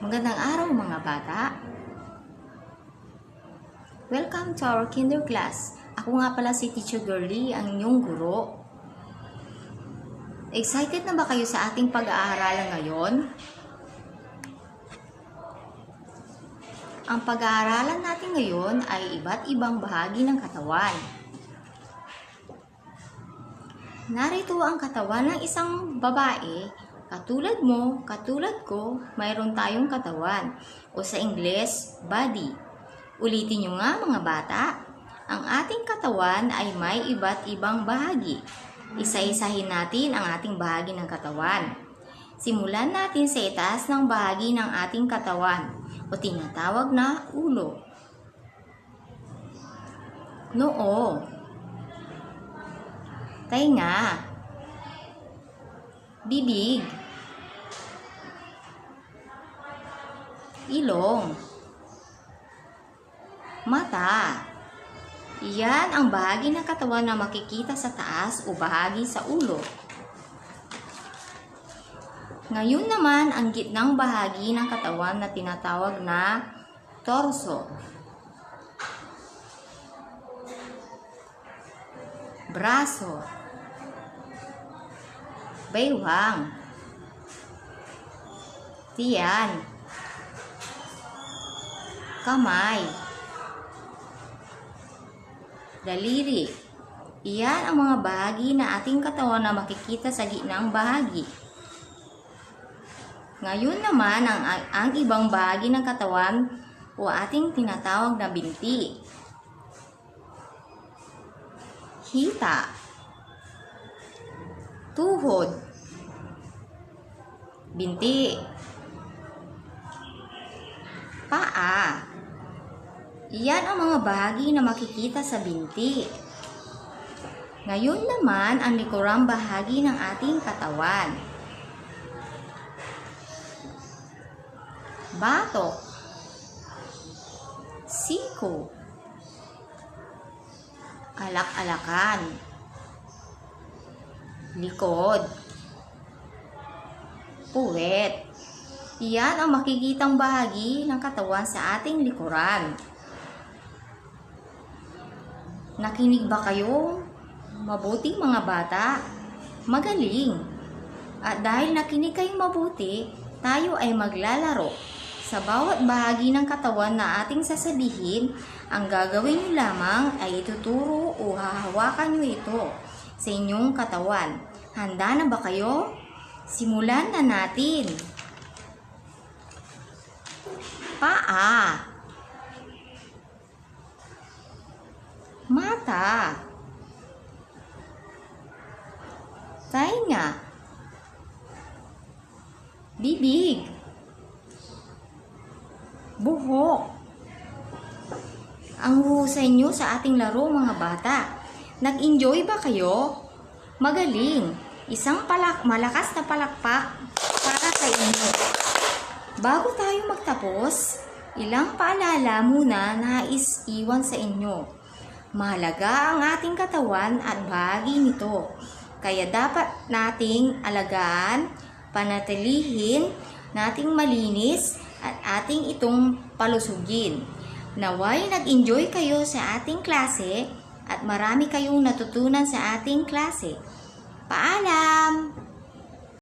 Magandang araw mga bata! Welcome to our kinder class. Ako nga pala si Teacher Girlie, ang inyong guro. Excited na ba kayo sa ating pag-aaralan ngayon? Ang pag-aaralan natin ngayon ay iba't ibang bahagi ng katawan. Narito ang katawan ng isang babae. Katulad mo, katulad ko, mayroon tayong katawan o sa Ingles, body. Ulitin nyo nga mga bata, ang ating katawan ay may iba't ibang bahagi. Isa-isahin natin ang ating bahagi ng katawan. Simulan natin sa itaas ng bahagi ng ating katawan o tinatawag na ulo. Noo, tainga, bibig, ilong, mata. Iyan ang bahagi ng katawan na makikita sa taas o bahagi sa ulo. Ngayon naman ang gitnang bahagi ng katawan na tinatawag na torso. Braso, baywang, tiyan, kamay, daliri. Iyan ang mga bahagi na ating katawan na makikita sa gitnang bahagi. Ngayon naman ang ibang bahagi ng katawan o ating tinatawag na binti. Hita, tuhod, binti, paa. Iyan ang mga bahagi na makikita sa binti. Ngayon naman ang likurang bahagi ng ating katawan. Batok, siko, alak-alakan, likod, puwet. Iyan ang makikitang bahagi ng katawan sa ating likuran. Nakinig ba kayo? Mabuti mga bata. Magaling. At dahil nakinig kayong mabuti, tayo ay maglalaro. Sa bawat bahagi ng katawan na ating sasabihin, ang gagawin nyo lamang ay ituturo o hahawakan nyo ito sa inyong katawan. Handa na ba kayo? Simulan na natin. Paa, mata, tainga, bibig, buhok. Ang husay nyo sa ating laro mga bata. Nag-enjoy ba kayo? Magaling. Isang malakas na palakpak para sa inyo. Bago tayo magtapos, ilang paalala muna nais iwan sa inyo. Mahalaga ang ating katawan at bahagi nito. Kaya dapat nating alagaan, panatilihin, nating malinis at ating itong palusugin. Naway nag-enjoy kayo sa ating klase at marami kayong natutunan sa ating klase. Paalam!